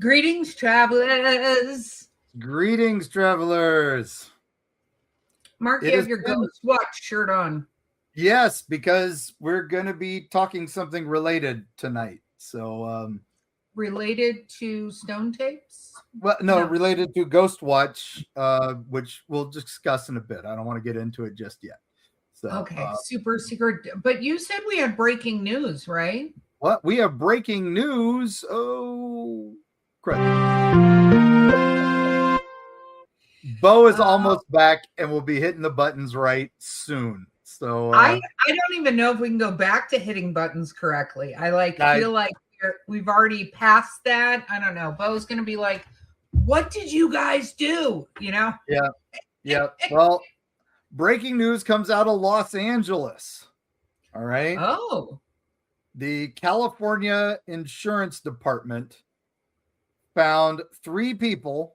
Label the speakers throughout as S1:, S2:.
S1: Greetings, travelers.
S2: Greetings, travelers.
S1: Mark, you have your Ghost Watch shirt on.
S2: Yes, because we're going to be talking something related tonight. So,
S1: related to stone tapes?
S2: Well, no, related to Ghost Watch, which we'll discuss in a bit. I don't want to get into it just yet. So,
S1: okay, super secret. But you said we had breaking news, right?
S2: What? We have breaking news. Oh, crap. Bo is almost back and we'll be hitting the buttons right soon. So
S1: I don't even know if we can go back to hitting buttons correctly. I feel like we've already passed that. I don't know. Bo's going to be like, what did you guys do? You know?
S2: Yeah. Well, breaking news comes out of Los Angeles. All right.
S1: Oh.
S2: The California Insurance Department found 3 people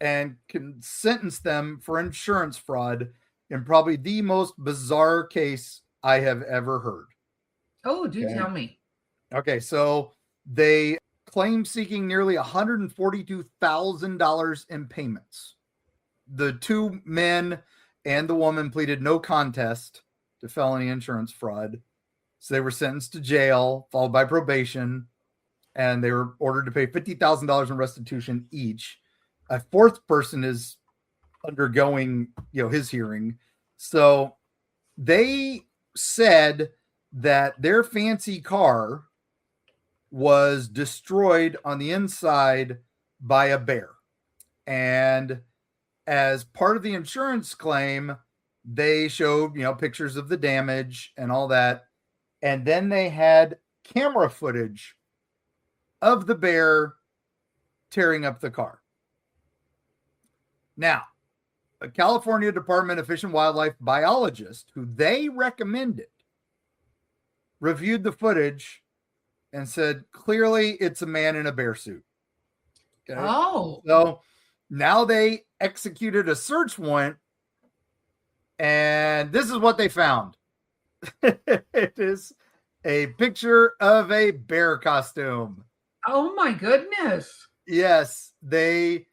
S2: and can sentence them for insurance fraud in probably the most bizarre case I have ever heard.
S1: Oh, do tell me.
S2: Okay, so they claim seeking nearly $142,000 in payments. The 2 men and the woman pleaded no contest to felony insurance fraud. So they were sentenced to jail, followed by probation, and they were ordered to pay $50,000 in restitution each. A 4th person is undergoing, his hearing. So they said that their fancy car was destroyed on the inside by a bear. And as part of the insurance claim, they showed, pictures of the damage and all that. And then they had camera footage of the bear tearing up the car. Now, a California Department of Fish and Wildlife biologist who they recommended reviewed the footage and said, clearly it's a man in a bear suit.
S1: Okay? Oh.
S2: So now they executed a search warrant, and this is what they found. It is a picture of a bear costume.
S1: Oh my goodness.
S2: Yes, they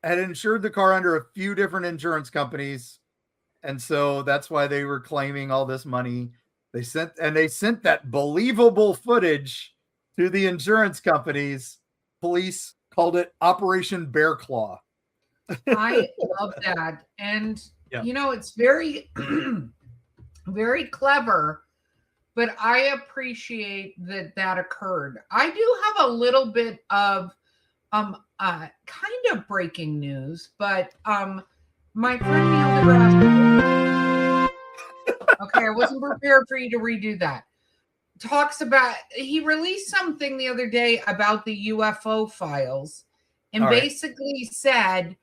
S2: had insured the car under a few different insurance companies. And so that's why they were claiming all this money. They sent that believable footage to the insurance companies. Police called it Operation Bear Claw.
S1: I love that. And, it's very, very clever, but I appreciate that occurred. I do have a little bit of kind of breaking news, but my friend Neil deGrasse, okay, I wasn't prepared for you to redo that. He released something the other day about the UFO files, and basically said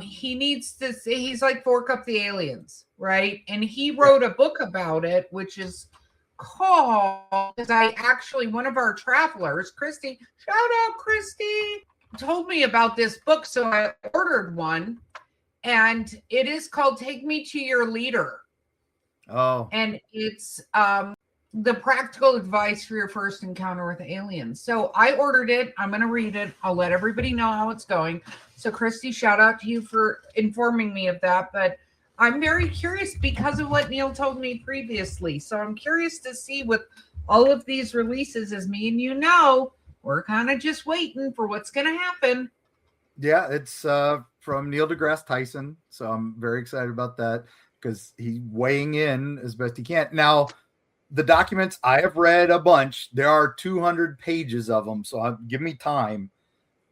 S1: he needs to. He's like fork up the aliens, right? And he wrote a book about it, which is called. One of our travelers, Christy, shout out Christy, told me about this book, so I ordered one, and it is called Take Me to Your Leader.
S2: Oh.
S1: And it's the practical advice for your first encounter with aliens. So I ordered it. I'm going to read it. I'll let everybody know how it's going. So Christy, shout out to you for informing me of that. But I'm very curious because of what Neil told me previously. So I'm curious to see with all of these releases, as me and we're kind of just waiting for what's going to happen.
S2: Yeah, it's from Neil deGrasse Tyson. So I'm very excited about that because he's weighing in as best he can. Now, the documents, I have read a bunch. There are 200 pages of them, so give me time.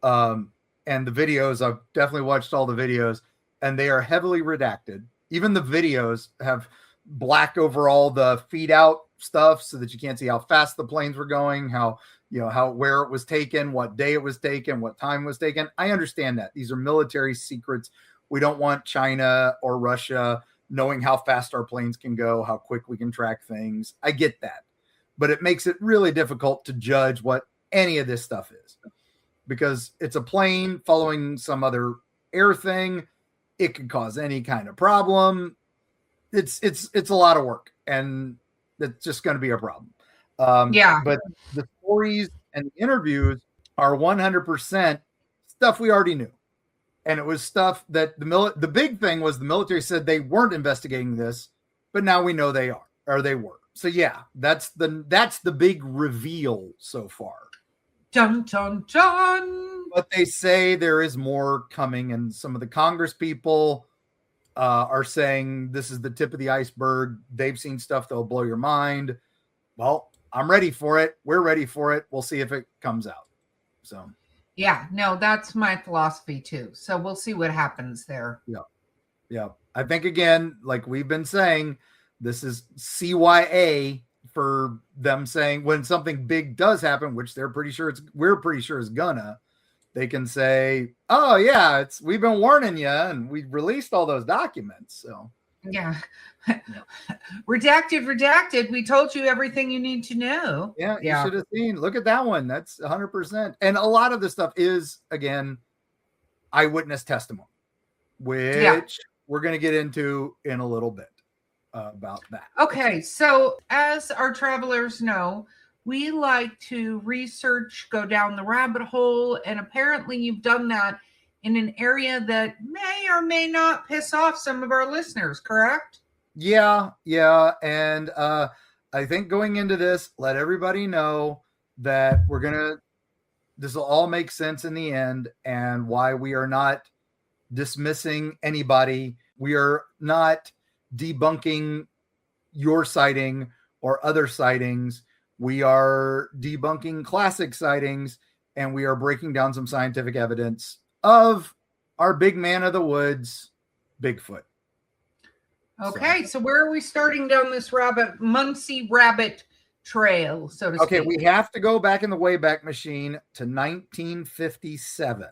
S2: And the videos, I've definitely watched all the videos, and they are heavily redacted. Even the videos have black over all the feed out stuff so that you can't see how fast the planes were going, where it was taken, what day it was taken, what time it was taken. I understand that. These are military secrets. We don't want China or Russia knowing how fast our planes can go, how quick we can track things. I get that. But it makes it really difficult to judge what any of this stuff is because it's a plane following some other air thing. It could cause any kind of problem. It's a lot of work, and it's just going to be a problem. But the stories and the interviews are 100% stuff we already knew. And it was stuff that the big thing was the military said they weren't investigating this, but now we know they are, or they were. So yeah, that's the big reveal so far.
S1: Dun dun dun.
S2: But they say there is more coming, and some of the Congress people are saying this is the tip of the iceberg. They've seen stuff that'll blow your mind. Well, I'm ready for it. We're ready for it. We'll see if it comes out. So
S1: yeah, no, that's my philosophy too. So we'll see what happens there.
S2: Yeah. I think, again, like we've been saying, this is CYA for them saying when something big does happen, which we're pretty sure is gonna, they can say, oh yeah, we've been warning you and we released all those documents. So
S1: yeah. redacted. We told you everything you need to know.
S2: Yeah. You should have seen. Look at that one. That's 100%. And a lot of this stuff is, again, eyewitness testimony, which we're going to get into in a little bit about that.
S1: Okay. So as our travelers know, we like to research, go down the rabbit hole. And apparently you've done that in an area that may or may not piss off some of our listeners, correct?
S2: Yeah. And I think going into this, let everybody know that this will all make sense in the end, and why we are not dismissing anybody. We are not debunking your sighting or other sightings. We are debunking classic sightings, and we are breaking down some scientific evidence of our big man of the woods, Bigfoot.
S1: Okay, so where are we starting down this Muncie rabbit trail, so to speak?
S2: Okay, we have to go back in the Wayback Machine to 1957.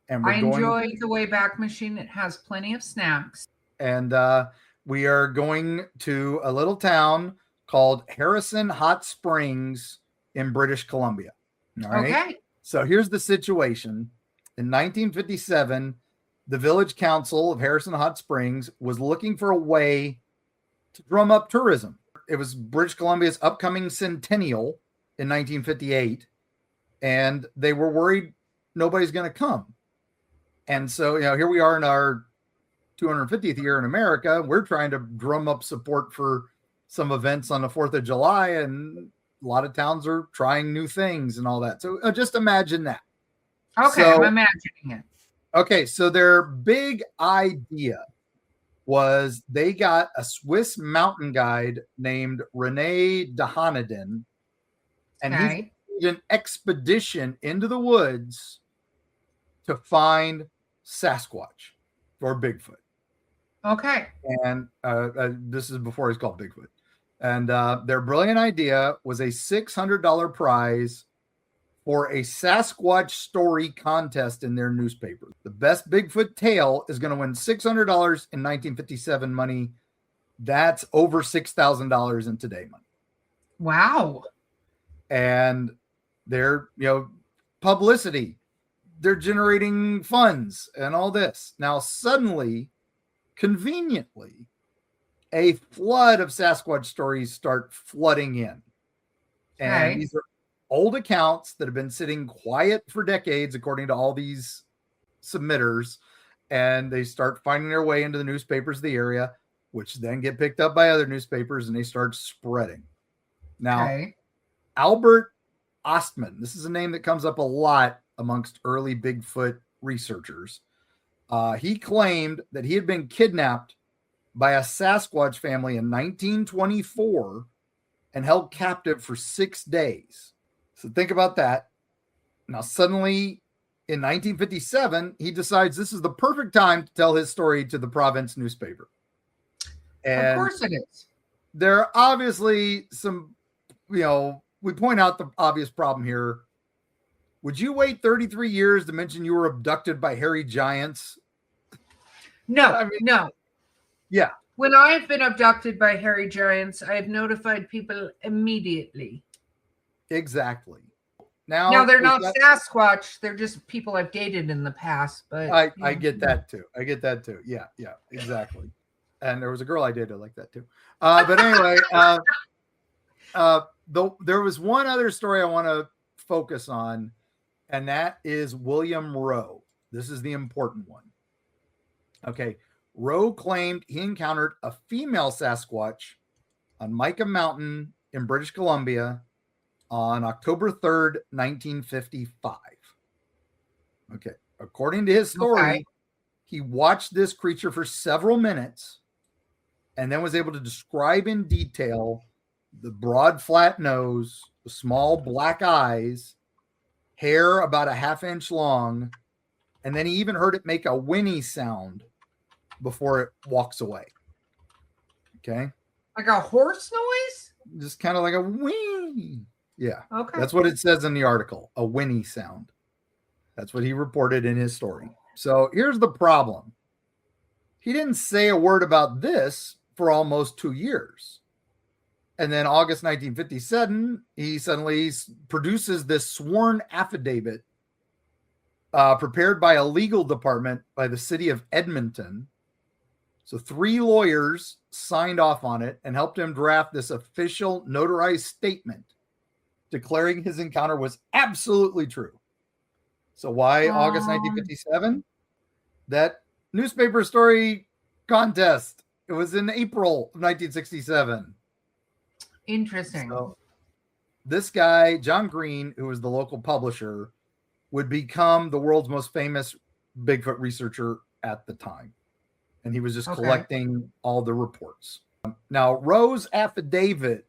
S2: And
S1: I enjoy the Wayback Machine. It has plenty of snacks.
S2: And we are going to a little town called Harrison Hot Springs in British Columbia. All right.
S1: Okay.
S2: So here's the situation. In 1957, the village council of Harrison Hot Springs was looking for a way to drum up tourism. It was British Columbia's upcoming centennial in 1958, and they were worried nobody's going to come. And so, here we are in our 250th year in America. We're trying to drum up support for some events on the 4th of July, and a lot of towns are trying new things and all that. So just imagine that.
S1: Okay, I'm imagining it.
S2: Okay, so their big idea was they got a Swiss mountain guide named Rene Dahanedin, and he did an expedition into the woods to find Sasquatch or Bigfoot.
S1: Okay.
S2: And this is before he's called Bigfoot. And their brilliant idea was a $600 prize for a Sasquatch story contest in their newspaper. The best Bigfoot tale is going to win $600 in 1957 money. That's over $6,000 in today money.
S1: Wow.
S2: And their, publicity, they're generating funds and all this. Now, suddenly, conveniently, a flood of Sasquatch stories start flooding in. And these are old accounts that have been sitting quiet for decades, according to all these submitters, and they start finding their way into the newspapers of the area, which then get picked up by other newspapers, and they start spreading. Now, Albert Ostman, this is a name that comes up a lot amongst early Bigfoot researchers. He claimed that he had been kidnapped by a Sasquatch family in 1924 and held captive for 6 days. So think about that. Now, suddenly in 1957, he decides this is the perfect time to tell his story to the province newspaper. And
S1: of course it is.
S2: There are obviously some, we point out the obvious problem here. Would you wait 33 years to mention you were abducted by hairy giants?
S1: No, no.
S2: Yeah.
S1: When I've been abducted by hairy giants, I have notified people immediately.
S2: Exactly. Now
S1: they're not Sasquatch. They're just people I've dated in the past. But
S2: I get that too. Yeah, exactly. And there was a girl I dated like that too. But anyway, there was one other story I want to focus on. And that is William Rowe. This is the important one. Okay. Rowe claimed he encountered a female Sasquatch on Mica Mountain in British Columbia on October 3rd, 1955. Okay. According to his story, he watched this creature for several minutes and then was able to describe in detail the broad, flat nose, the small black eyes, hair about a ½ inch long, and then he even heard it make a whinny sound before it walks away. Okay.
S1: Like a horse noise?
S2: Just kind of like a whinny. Yeah.
S1: Okay.
S2: That's what it says in the article, a whinny sound. That's what he reported in his story. So here's the problem. He didn't say a word about this for almost 2 years. And then August 1957, he suddenly produces this sworn affidavit prepared by a legal department by the city of Edmonton. So 3 lawyers signed off on it and helped him draft this official notarized statement declaring his encounter was absolutely true. So why August 1957? That newspaper story contest. It was in April of 1967.
S1: Interesting.
S2: So this guy, John Green, who was the local publisher, would become the world's most famous Bigfoot researcher at the time. And he was just collecting all the reports. Now, Rowe's affidavit,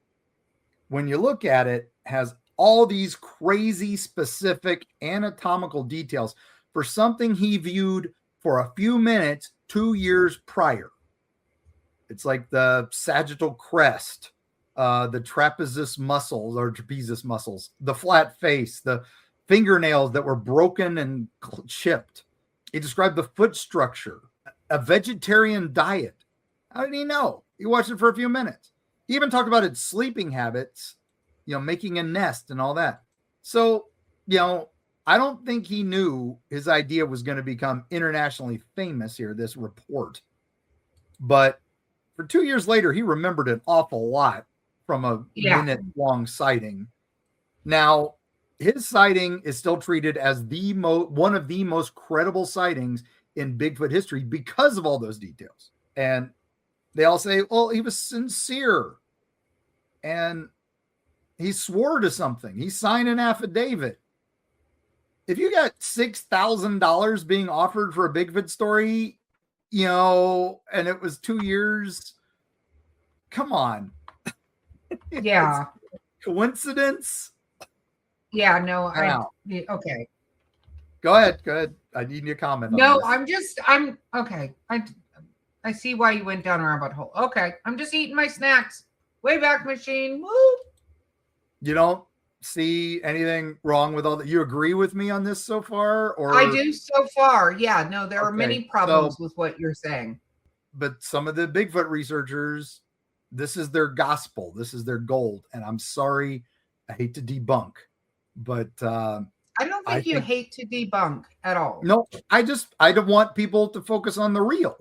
S2: when you look at it, has all these crazy specific anatomical details for something he viewed for a few minutes 2 years prior. It's like the sagittal crest, the trapezius muscles, the flat face, the fingernails that were broken and chipped. He described the foot structure, a vegetarian diet. How did he know? He watched it for a few minutes. He even talked about its sleeping habits, making a nest and all that. So, I don't think he knew his idea was going to become internationally famous here, this report. But for 2 years later, he remembered an awful lot from a minute-long sighting. Now, his sighting is still treated as one of the most credible sightings in Bigfoot history because of all those details. And they all say, well, he was sincere. And he swore to something. He signed an affidavit. If you got $6,000 being offered for a Bigfoot story, and it was 2 years, come on.
S1: Yeah.
S2: Coincidence?
S1: Yeah, no, okay.
S2: Go ahead. I need your comment.
S1: No, I'm okay. I see why you went down a rabbit hole. Okay. I'm just eating my snacks. Wayback Machine. Woo!
S2: You don't see anything wrong with all that? You agree with me on this so far? Or
S1: I do so far. Yeah, no, there are many problems with what you're saying.
S2: But some of the Bigfoot researchers, this is their gospel. This is their gold. And I'm sorry, I hate to debunk, but
S1: I don't think you hate to debunk at all.
S2: No, I don't want people to focus on the real.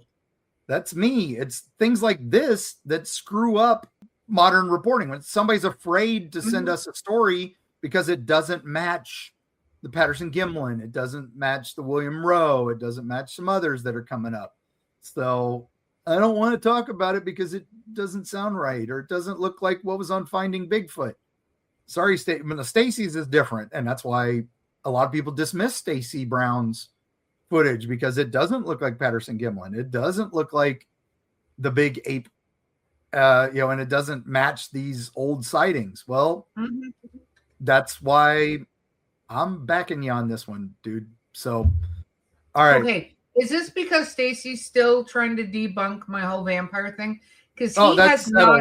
S2: That's me. It's things like this that screw up modern reporting. When somebody's afraid to send us a story because it doesn't match the Patterson-Gimlin, it doesn't match the William Rowe, it doesn't match some others that are coming up. So I don't want to talk about it because it doesn't sound right or it doesn't look like what was on Finding Bigfoot. Sorry, Stacy's is different, and that's why a lot of people dismiss Stacy Brown's footage because it doesn't look like Patterson-Gimlin. It doesn't look like the big ape, and it doesn't match these old sightings. Well, that's why I'm backing you on this one, dude. So, all right.
S1: Okay. Is this because Stacy's still trying to debunk my whole vampire thing? Because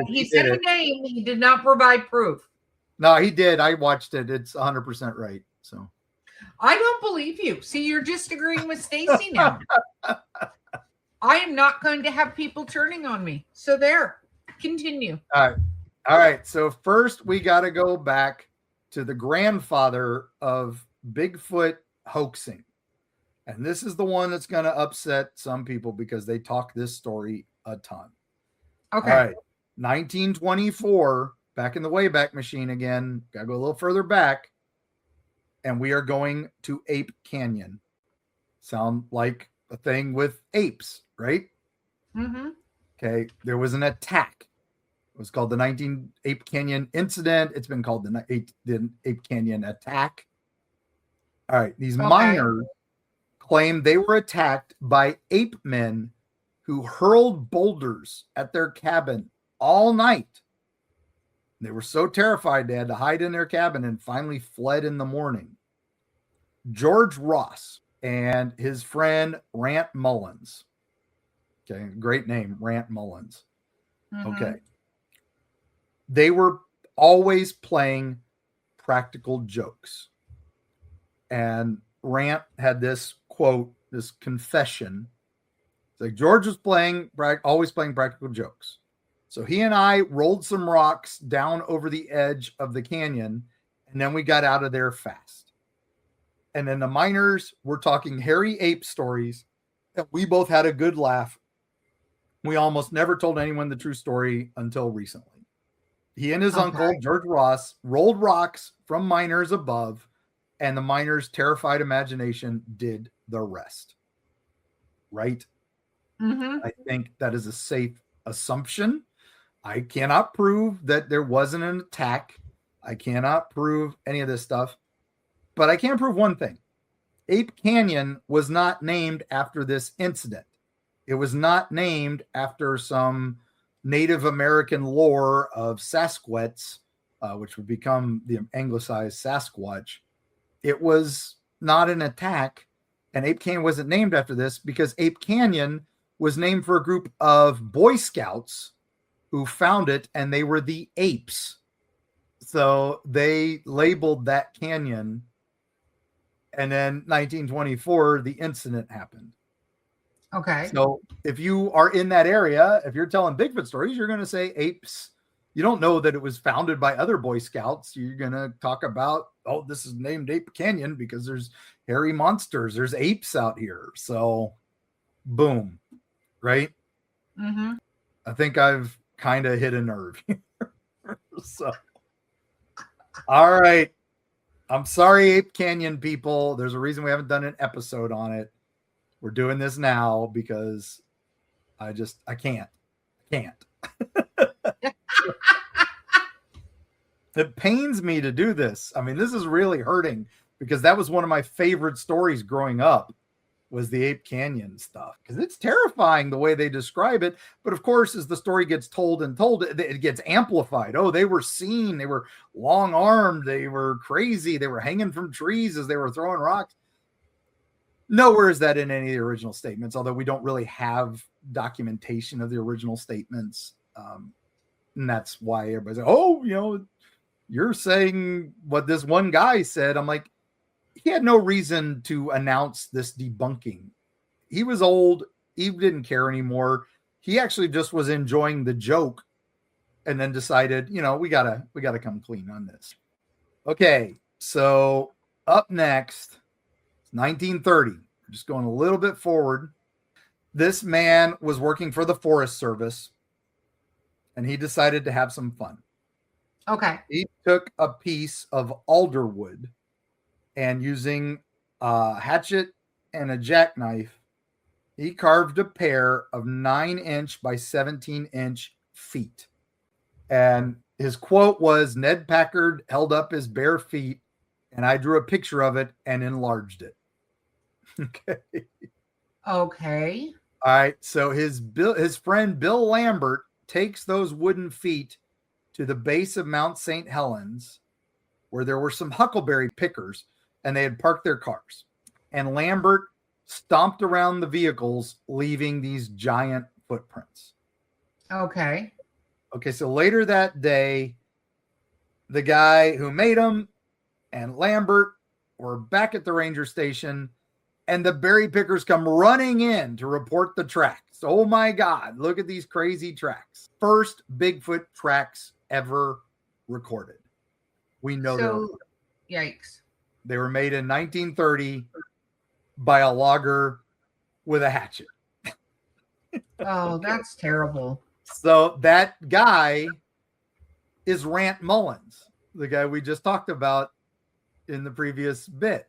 S1: he said a name, he did not provide proof.
S2: No, he did. I watched it. It's 100% right. So
S1: I don't believe you. See, you're just agreeing with Stacy now. I am not going to have people turning on me. So there. Continue.
S2: All right. So first we got to go back to the grandfather of Bigfoot hoaxing. And this is the one that's going to upset some people because they talk this story a ton.
S1: Okay.
S2: All right. 1924, back in the Wayback Machine again. Got to go a little further back. and we are going to Ape Canyon. Sound like a thing with apes, right?
S1: Mm-hmm.
S2: Okay. There was an attack. It was called the 19 Ape Canyon incident. It's been called the Ape Canyon attack. All right. These miners claim they were attacked by ape men who hurled boulders at their cabin all night. They were so terrified they had to hide in their cabin and finally fled in the morning. George Ross and his friend Rant Mullins. Okay, great name, Rant Mullins. Mm-hmm. Okay. They were always playing practical jokes. And Rant had this quote, this confession. It's like George was always playing practical jokes. So he and I rolled some rocks down over the edge of the canyon, and then we got out of there fast. And then the miners were talking hairy ape stories, and we both had a good laugh. We almost never told anyone the true story until recently. He and his uncle, George Ross, rolled rocks from miners above, and the miners' terrified imagination did the rest. Right?
S1: Mm-hmm.
S2: I think that is a safe assumption. I cannot prove that there wasn't an attack. I cannot prove any of this stuff. But I can prove one thing. Ape Canyon was not named after this incident. It was not named after some Native American lore of Sasquatch, which would become the anglicized Sasquatch. It was not an attack, and Ape Canyon wasn't named after this because Ape Canyon was named for a group of Boy Scouts who found it, and they were the apes. So they labeled that canyon, and then 1924, the incident happened.
S1: Okay.
S2: So if you are in that area, if you're telling Bigfoot stories, you're going to say apes. You don't know that it was founded by other Boy Scouts. You're going to talk about, oh, this is named Ape Canyon because there's hairy monsters. There's apes out here. So boom, right?
S1: Mm-hmm.
S2: I think I've kind of hit a nerve here. So, all right. I'm sorry, Ape Canyon people. There's a reason we haven't done an episode on it. We're doing this now because I can't. It pains me to do this. I mean, this is really hurting because that was one of my favorite stories growing up, was the Ape Canyon stuff, because it's terrifying the way they describe it. But of course, as the story gets told, it gets amplified. Oh, they were seen. They were long-armed. They were crazy. They were hanging from trees as they were throwing rocks. Nowhere is that in any of the original statements, although we don't really have documentation of the original statements. And that's why everybody's like, oh, you're saying what this one guy said. I'm like, he had no reason to announce this debunking. He was old. He didn't care anymore. He actually just was enjoying the joke and then decided, we gotta come clean on this. Okay. So up next, 1930. We're just going a little bit forward. This man was working for the Forest Service, and he decided to have some fun.
S1: Okay.
S2: He took a piece of alder wood, and using a hatchet and a jackknife, he carved a pair of 9-inch by 17-inch feet. And his quote was, "Ned Packard held up his bare feet, and I drew a picture of it and enlarged it." Okay.
S1: Okay.
S2: All right. So his friend Bill Lambert takes those wooden feet to the base of Mount St. Helens, where there were some huckleberry pickers, and they had parked their cars. And Lambert stomped around the vehicles, leaving these giant footprints.
S1: Okay.
S2: Okay. So later that day, the guy who made them and Lambert were back at the ranger station, and the berry pickers come running in to report the tracks. Oh my God, look at these crazy tracks. First Bigfoot tracks ever recorded. We know
S1: so. Yikes.
S2: They were made in 1930 by a logger with a hatchet.
S1: Oh, that's terrible.
S2: So that guy is Rant Mullins, the guy we just talked about. in the previous bit.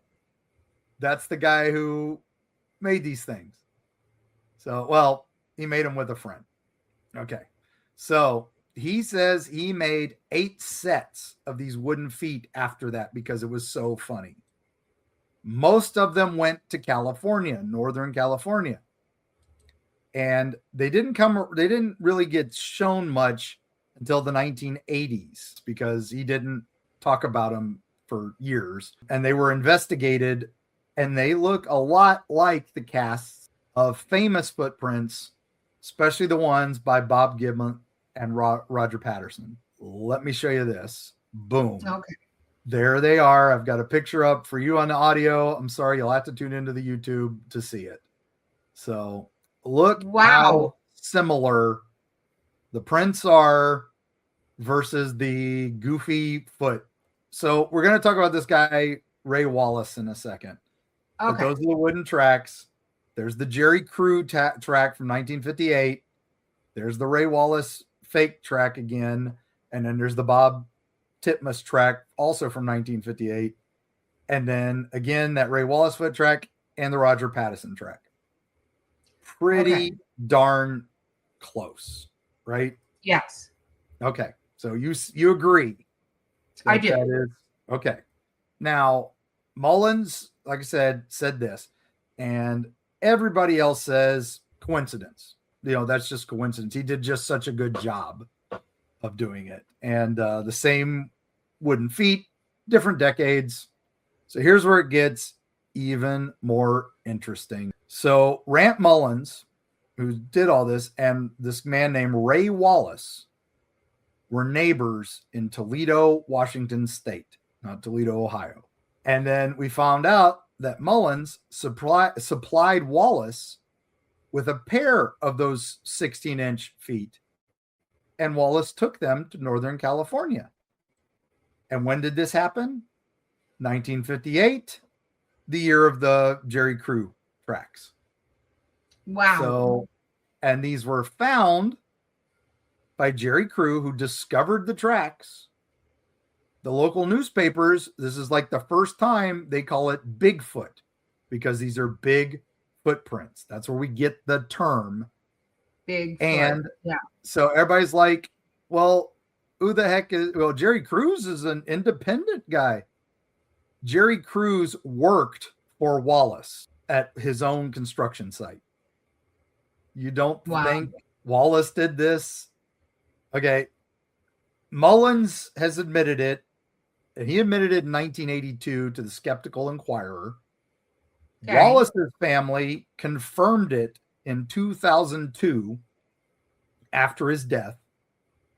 S2: That's the guy who made these things. So, well, he made them with a friend. Okay. So he says he made 8 sets of these wooden feet after that because it was so funny. Most of them went to California, Northern California. And they didn't really get shown much until the 1980s because he didn't talk about them for years. And they were investigated, and they look a lot like the casts of famous footprints, especially the ones by Bob Gibbon and Roger Patterson. Let me show you this. Boom.
S1: Okay.
S2: There they are. I've got a picture up for you on the audio. I'm sorry, you'll have to tune into the YouTube to see it. So look how similar the prints are versus the goofy foot. So we're going to talk about this guy, Ray Wallace, in a second. Okay. But those are the wooden tracks. There's the Jerry Crew track from 1958. There's the Ray Wallace fake track again. And then there's the Bob Titmus track also from 1958. And then again, that Ray Wallace foot track and the Roger Patterson track. Pretty darn close, right?
S1: Yes.
S2: Okay. So you agree.
S1: I do.
S2: That is, okay. Now, Mullins, like I said this, and everybody else says coincidence. That's just coincidence. He did just such a good job of doing it. And the same wooden feet, different decades. So here's where it gets even more interesting. So Rant Mullins, who did all this, and this man named Ray Wallace were neighbors in Toledo, Washington State, not Toledo, Ohio. And then we found out that Mullins supplied Wallace with a pair of those 16-inch feet, and Wallace took them to Northern California. And when did this happen? 1958, the year of the Jerry Crew tracks.
S1: Wow.
S2: So, and these were found by Jerry Crew, who discovered the tracks. The local newspapers, this is like the first time they call it Bigfoot because these are big footprints. That's where we get the term
S1: Bigfoot.
S2: And so everybody's like, well, who the heck is, well, Jerry Crews is an independent guy. Jerry Crews worked for Wallace at his own construction site. You don't think Wallace did this? Okay. Mullins has admitted it, and he admitted it in 1982 to the Skeptical Inquirer. Okay. Wallace's family confirmed it in 2002 after his death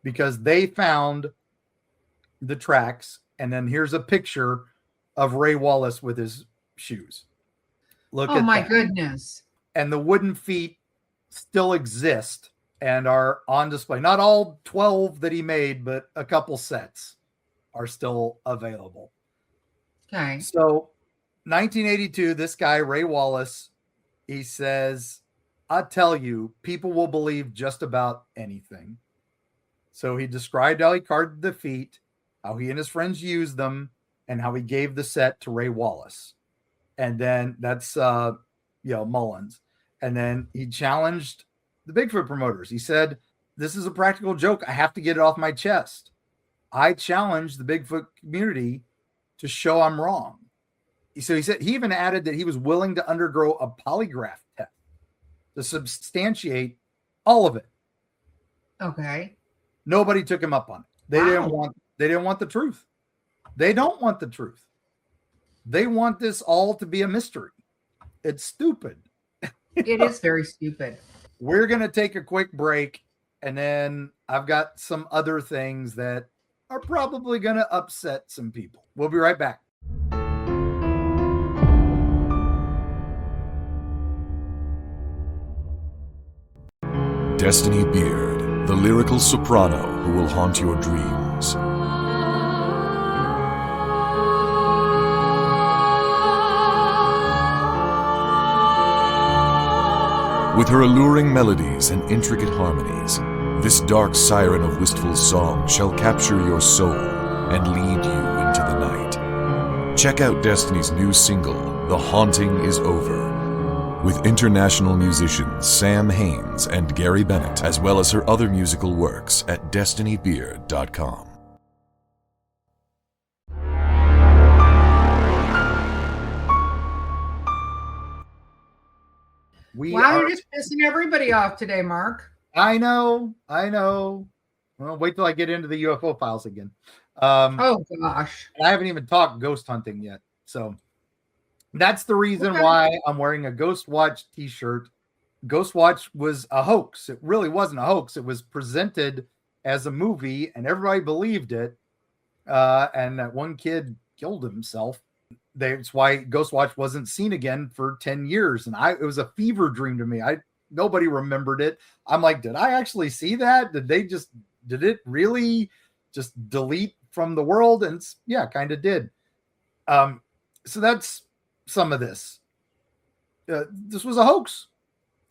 S2: because they found the tracks. And then here's a picture of Ray Wallace with his shoes. Look at that. Oh my
S1: goodness.
S2: And the wooden feet still exist and are on display. Not all 12 that he made, but a couple sets are still available.
S1: Okay.
S2: So 1982, this guy, Ray Wallace, he says, I tell you, people will believe just about anything. So he described how he carved the feet, how he and his friends used them, and how he gave the set to Ray Wallace. And then that's, Mullins. And then he challenged the Bigfoot promoters. He said, this is a practical joke. I have to get it off my chest. I challenged the Bigfoot community to show I'm wrong. So he said, he even added that he was willing to undergo a polygraph test to substantiate all of it.
S1: Okay.
S2: Nobody took him up on it. They didn't want the truth. They don't want the truth. They want this all to be a mystery. It's stupid.
S1: It is very stupid.
S2: We're going to take a quick break, and then I've got some other things that are probably going to upset some people. We'll be right back.
S3: Destiny Beard, the lyrical soprano who will haunt your dreams. With her alluring melodies and intricate harmonies, this dark siren of wistful song shall capture your soul and lead you into the night. check out Destiny's new single, The Haunting Is Over, with international musicians Sam Haines and Gary Bennett, as well as her other musical works at destinybeard.com.
S1: You're just pissing everybody off today, Mark.
S2: I know. Well, wait till I get into the UFO files again.
S1: Oh gosh.
S2: I haven't even talked ghost hunting yet. So that's the reason why I'm wearing a Ghost Watch t-shirt. Ghost Watch was a hoax. It really wasn't a hoax. It was presented as a movie and everybody believed it. And that one kid killed himself. That's why Ghost Watch wasn't seen again for 10 years. And it was a fever dream to me. Nobody remembered it. I'm like, did I actually see that? Did it really just delete from the world? And yeah, kind of did. So that's some of this. This was a hoax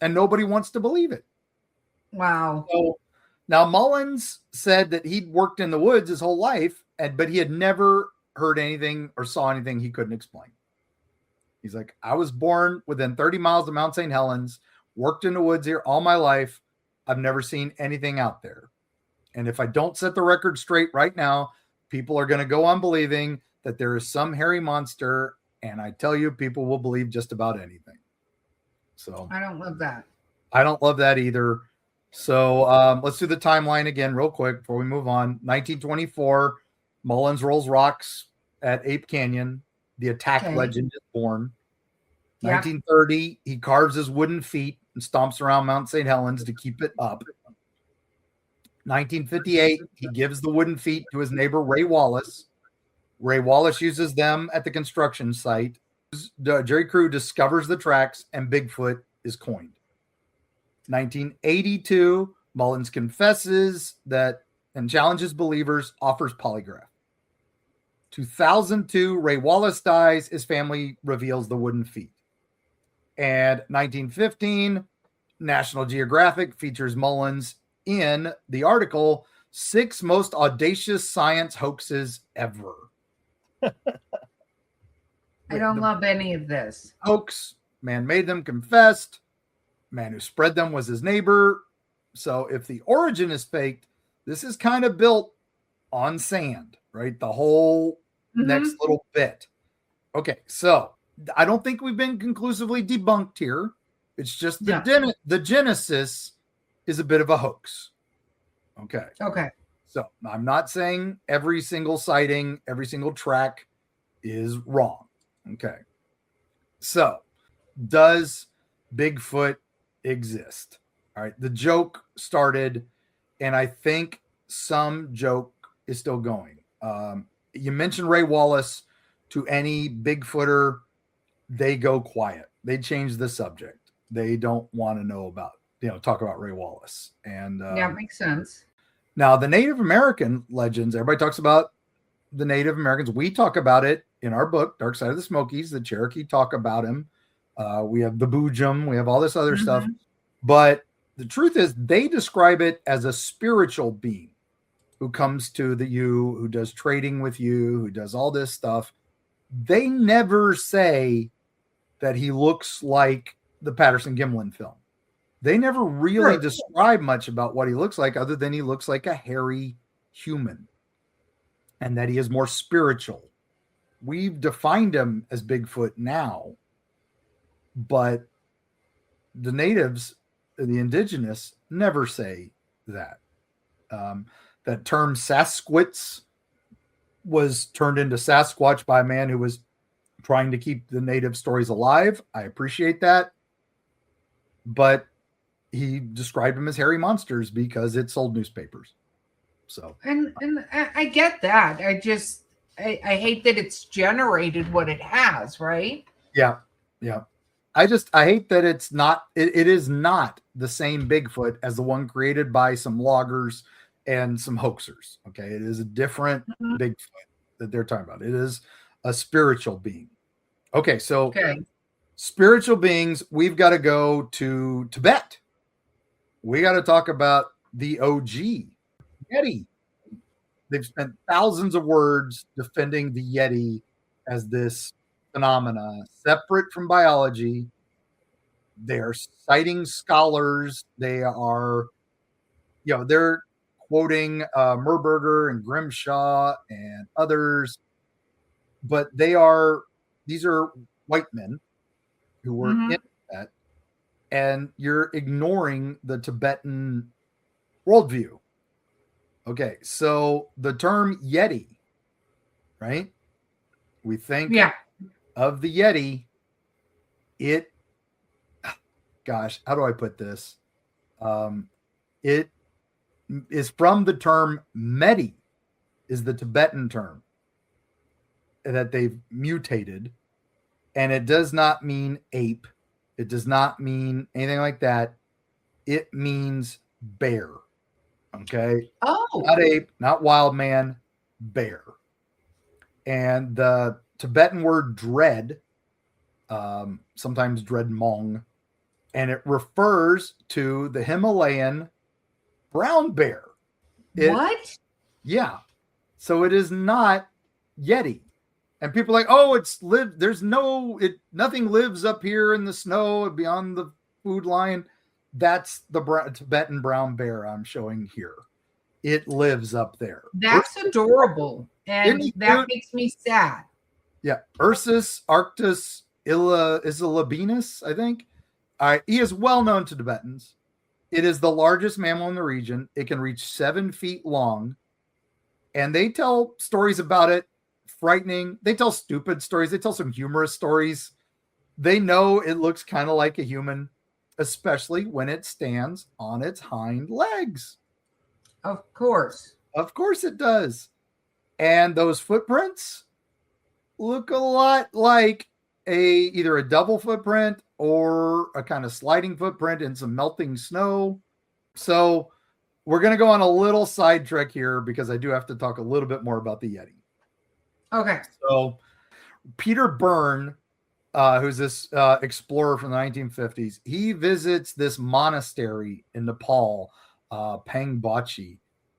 S2: and nobody wants to believe it.
S1: Wow.
S2: So now Mullins said that he'd worked in the woods his whole life, but he had never heard anything or saw anything he couldn't explain. He's like, I was born within 30 miles of Mount St. Helens, worked in the woods here all my life. I've never seen anything out there. And if I don't set the record straight right now, people are going to go on believing that there is some hairy monster. And I tell you, people will believe just about anything. So
S1: I don't love that.
S2: I don't love that either. So let's do the timeline again real quick before we move on. 1924, Mullins rolls rocks at Ape Canyon. The attack legend is born. 1930, he carves his wooden feet and stomps around Mount St. Helens to keep it up. 1958, he gives the wooden feet to his neighbor Ray Wallace. Ray Wallace uses them at the construction site. Jerry Crew discovers the tracks and Bigfoot is coined. 1982, Mullins confesses that and challenges believers, offers polygraph. 2002, Ray Wallace dies. His family reveals the wooden feet. And 1915, National Geographic features Mullins in the article, 6 Most Audacious Science Hoaxes Ever.
S1: I don't love any of this.
S2: Hoax, man made them, confessed. Man who spread them was his neighbor. So if the origin is faked, this is kind of built on sand, right? The whole next little bit. Okay, so I don't think we've been conclusively debunked here. It's just the genesis is a bit of a hoax. Okay. So I'm not saying every single sighting, every single track is wrong. Okay. So does Bigfoot exist? All right. The joke started, and I think some joke is still going. You mentioned Ray Wallace to any Bigfooter, they go quiet. They change the subject. They don't want to know about, talk about Ray Wallace. And
S1: yeah, it makes sense.
S2: Now the Native American legends, everybody talks about the Native Americans. We talk about it in our book, Dark Side of the Smokies. The Cherokee talk about him. We have the Boojum. We have all this other stuff. But the truth is they describe it as a spiritual being who comes to you, who does trading with you, who does all this stuff. They never say that he looks like the Patterson Gimlin film. They never really describe much about what he looks like other than he looks like a hairy human and that he is more spiritual. We've defined him as Bigfoot now, but the natives, the indigenous, never say that. That term Sasquatch was turned into Sasquatch by a man who was trying to keep the native stories alive. I appreciate that. But he described them as hairy monsters because it sold newspapers. So
S1: and I get that. I hate that it's generated what it has, right?
S2: Yeah. I hate that it is not the same Bigfoot as the one created by some loggers and some hoaxers. Okay. It is a different Bigfoot that they're talking about. It is a spiritual being. Okay. So spiritual beings, we've got to go to Tibet. We got to talk about the OG Yeti. They've spent thousands of words defending the Yeti as this phenomena separate from biology. They are citing scholars. They are, they're quoting Merberger and Grimshaw and others, but these are white men who were in that, and you're ignoring the Tibetan worldview. Okay, so the term Yeti, right? We think of the Yeti. Gosh, how do I put this? It is from the term Medi, is the Tibetan term that they've mutated, and it does not mean ape. It does not mean anything like that. It means bear. Okay.
S1: Oh,
S2: not ape, not wild man, bear. And the Tibetan word dread, sometimes dread mong, and it refers to the Himalayan brown bear.
S1: What?
S2: Yeah. So it is not Yeti. And people are like, oh, nothing lives up here in the snow beyond the food line. That's the Tibetan brown bear I'm showing here. It lives up there.
S1: That's adorable. And that makes me sad.
S2: Yeah. Ursus arctus isolabinus, I think. He is well known to Tibetans. It is the largest mammal in the region. It can reach 7 feet long. And they tell stories about it, frightening. They tell stupid stories. They tell some humorous stories. They know it looks kind of like a human, especially when it stands on its hind legs.
S1: Of course.
S2: Of course it does. And those footprints look a lot like either a double footprint or a kind of sliding footprint in some melting snow. So we're going to go on a little side trek here because I do have to talk a little bit more about the Yeti.
S1: Okay.
S2: So Peter Byrne, who's this explorer from the 1950s, he visits this monastery in Nepal, Pangbachi,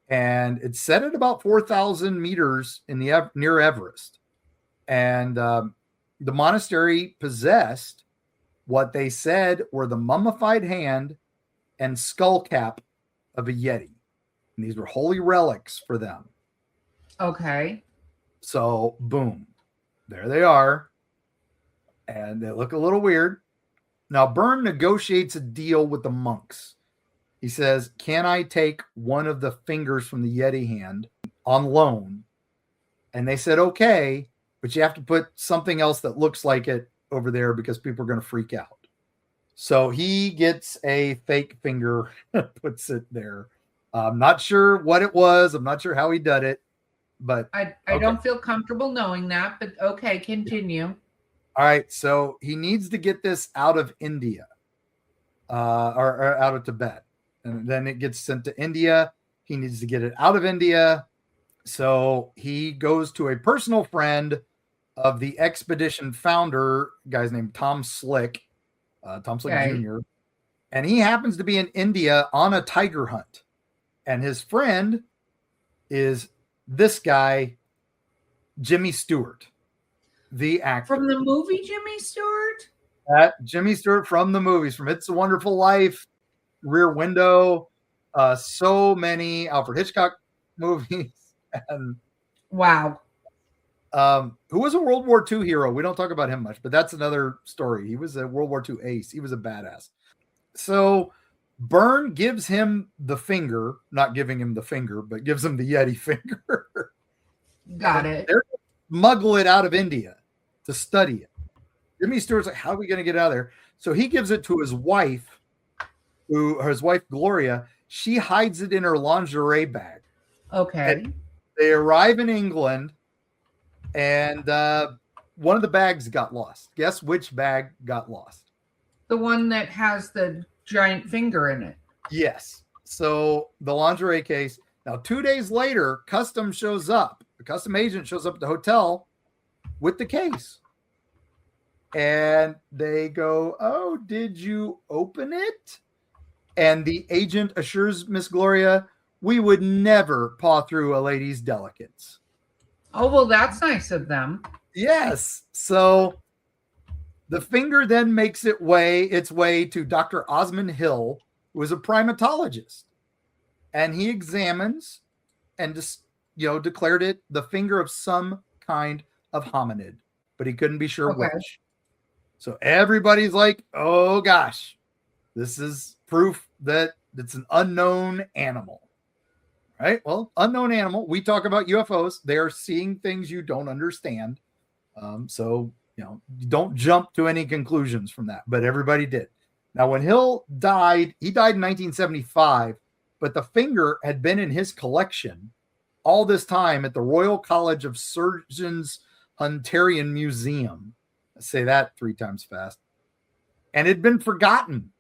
S2: and it's set at about 4,000 meters in the near Everest. And the monastery possessed what they said were the mummified hand and skull cap of a Yeti. And these were holy relics for them.
S1: Okay.
S2: So, boom. There they are. And they look a little weird. Now, Byrne negotiates a deal with the monks. He says, can I take one of the fingers from the Yeti hand on loan? And they said, okay, but you have to put something else that looks like it over there because people are going to freak out. So he gets a fake finger, puts it there. I'm not sure what it was. I'm not sure how he did it, but
S1: I don't feel comfortable knowing that, but okay, continue.
S2: All right. So he needs to get this out of India or out of Tibet. And then it gets sent to India. He needs to get it out of India. So he goes to a personal friend of the expedition founder, a guy's named Tom Slick, Jr. And he happens to be in India on a tiger hunt. And his friend is this guy, Jimmy Stewart, the actor.
S1: From the movie Jimmy Stewart?
S2: Jimmy Stewart from the movies, from It's a Wonderful Life, Rear Window, so many Alfred Hitchcock movies. And
S1: wow.
S2: Who was a World War II hero? We don't talk about him much, but that's another story. He was a World War II ace. He was a badass. So Byrne gives him the finger, not giving him the finger, but gives him the Yeti finger.
S1: Got it.
S2: They're smuggle it out of India to study it. Jimmy Stewart's like, how are we going to get out of there? So he gives it to his wife, his wife Gloria. She hides it in her lingerie bag.
S1: Okay.
S2: And they arrive in England, and one of the bags got lost. Guess which bag got lost?
S1: The one that has the giant finger in it.
S2: Yes. So the lingerie case. Now, 2 days later, customs shows up. The custom agent shows up at the hotel with the case. And they go, oh, did you open it? And the agent assures Miss Gloria, we would never paw through a lady's delicates.
S1: Oh, well, that's nice of them.
S2: Yes. So the finger then makes its way to Dr. Osmond Hill, who is a primatologist, and he examines and declared it the finger of some kind of hominid, but he couldn't be sure which. So everybody's like, "Oh gosh, this is proof that it's an unknown animal." Right? Well, unknown animal. We talk about UFOs. They are seeing things you don't understand. So don't jump to any conclusions from that. But everybody did. Now, when Hill died, he died in 1975, but the finger had been in his collection all this time at the Royal College of Surgeons Hunterian Museum. I say that 3 times fast. And it had been forgotten,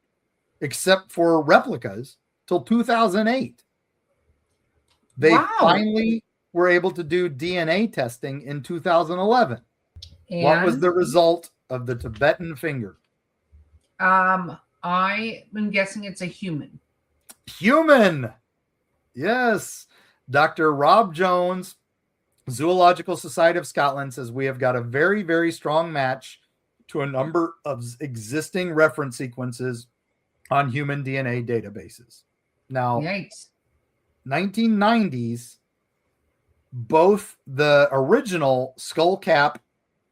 S2: except for replicas, till 2008. They finally were able to do DNA testing in 2011. And what was the result of the Tibetan finger?
S1: I'm guessing it's a human.
S2: Human. Yes. Dr. Rob Jones, Zoological Society of Scotland, says we have got a very, very strong match to a number of existing reference sequences on human DNA databases. Now,
S1: yikes.
S2: 1990s, both the original skull cap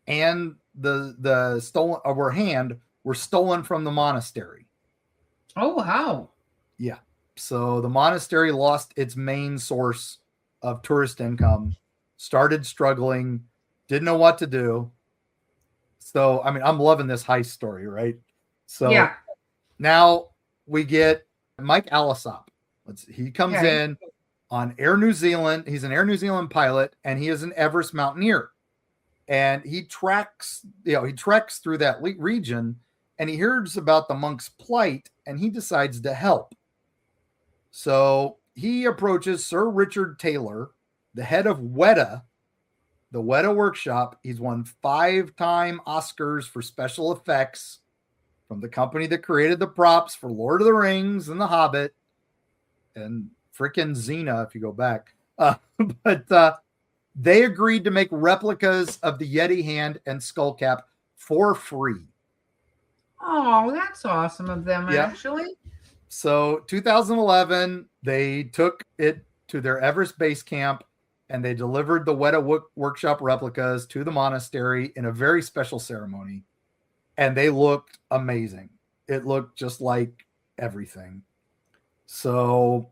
S2: and the stolen were stolen from the monastery.
S1: Oh, wow.
S2: Yeah. So the monastery lost its main source of tourist income, started struggling, didn't know what to do. So, I mean, I'm loving this heist story, right? So now we get Mike Allisop. He comes in on Air New Zealand. He's an Air New Zealand pilot, and he is an Everest mountaineer. And he treks through that region, and he hears about the monk's plight, and he decides to help. So he approaches Sir Richard Taylor, the head of Weta, the Weta Workshop. He's won 5-time Oscars for special effects from the company that created the props for Lord of the Rings and The Hobbit and frickin' Xena, if you go back. But they agreed to make replicas of the Yeti hand and skull cap for free.
S1: Oh, that's awesome of them, actually.
S2: So 2011, they took it to their Everest base camp, and they delivered the Weta Workshop replicas to the monastery in a very special ceremony. And they looked amazing. It looked just like everything. So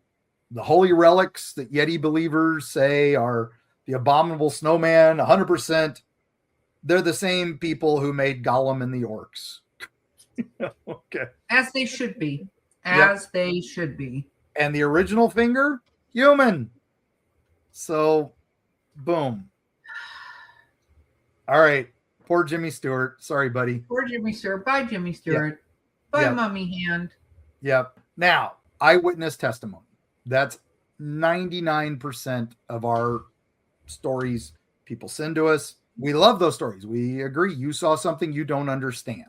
S2: the holy relics that Yeti believers say are the abominable snowman, 100%, they're the same people who made Gollum and the orcs. Okay.
S1: As they should be. They should be.
S2: And the original finger, human. So, boom. All right. Poor Jimmy Stewart. Sorry, buddy.
S1: Poor Jimmy Stewart. Bye, Jimmy Stewart. Bye, Mummy Hand.
S2: Yep. Now, eyewitness testimony. That's 99% of our stories people send to us. We love those stories. We agree. You saw something you don't understand.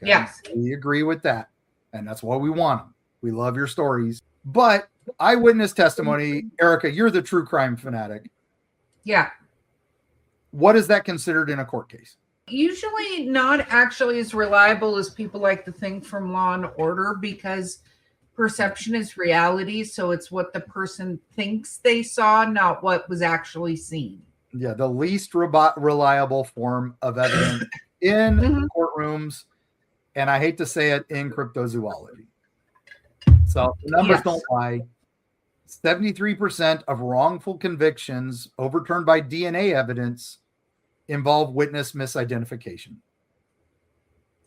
S2: Okay?
S1: Yes.
S2: We agree with that. And that's why we want them. We love your stories. But eyewitness testimony, Erica, you're the true crime fanatic.
S1: Yeah.
S2: What is that considered in a court case?
S1: Usually not actually as reliable as people like to think from Law and Order, because perception is reality. So it's what the person thinks they saw, not what was actually seen.
S2: Yeah, the least reliable form of evidence in courtrooms. And I hate to say it, in cryptozoology. So the numbers don't lie. 73% of wrongful convictions overturned by DNA evidence involve witness misidentification.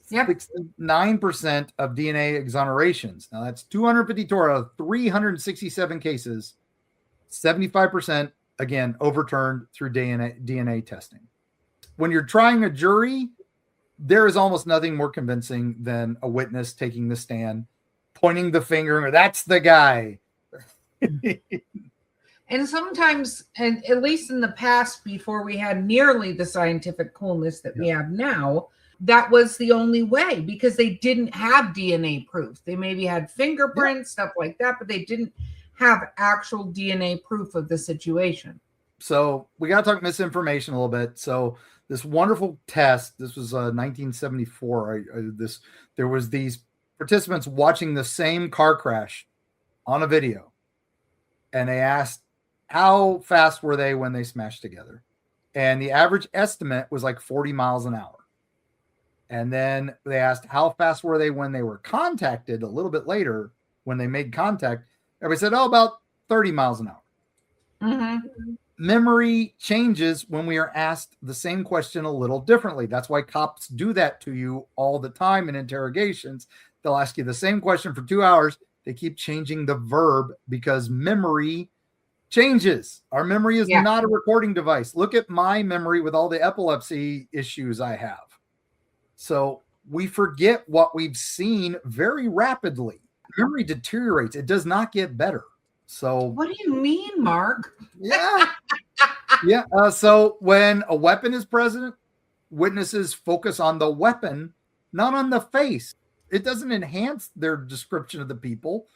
S1: Yep.
S2: 9% of DNA exonerations. Now that's 252 out of 367 cases. 75%, again, overturned through DNA testing. When you're trying a jury, there is almost nothing more convincing than a witness taking the stand, pointing the finger, that's the guy.
S1: And sometimes, and at least in the past, before we had nearly the scientific coolness that we have now, that was the only way, because they didn't have DNA proof. They maybe had fingerprints, stuff like that, but they didn't have actual DNA proof of the situation.
S2: So we got to talk misinformation a little bit. So this wonderful test. This was 1974. There was these participants watching the same car crash on a video, and they asked how fast were they when they smashed together, and the average estimate was like 40 miles an hour. And then they asked how fast were they when they were contacted a little bit later, when they made contact. Everybody said, about 30 miles an hour.
S1: Mm-hmm.
S2: Memory changes when we are asked the same question a little differently. That's why cops do that to you all the time in interrogations. They'll ask you the same question for 2 hours. They keep changing the verb because memory changes. Our memory is not a recording device. Look at my memory with all the epilepsy issues I have. So we forget what we've seen very rapidly. Memory deteriorates. It does not get better. So
S1: what do you mean, Mark?
S2: Yeah. So when a weapon is present, witnesses focus on the weapon, not on the face. It doesn't enhance their description of the people.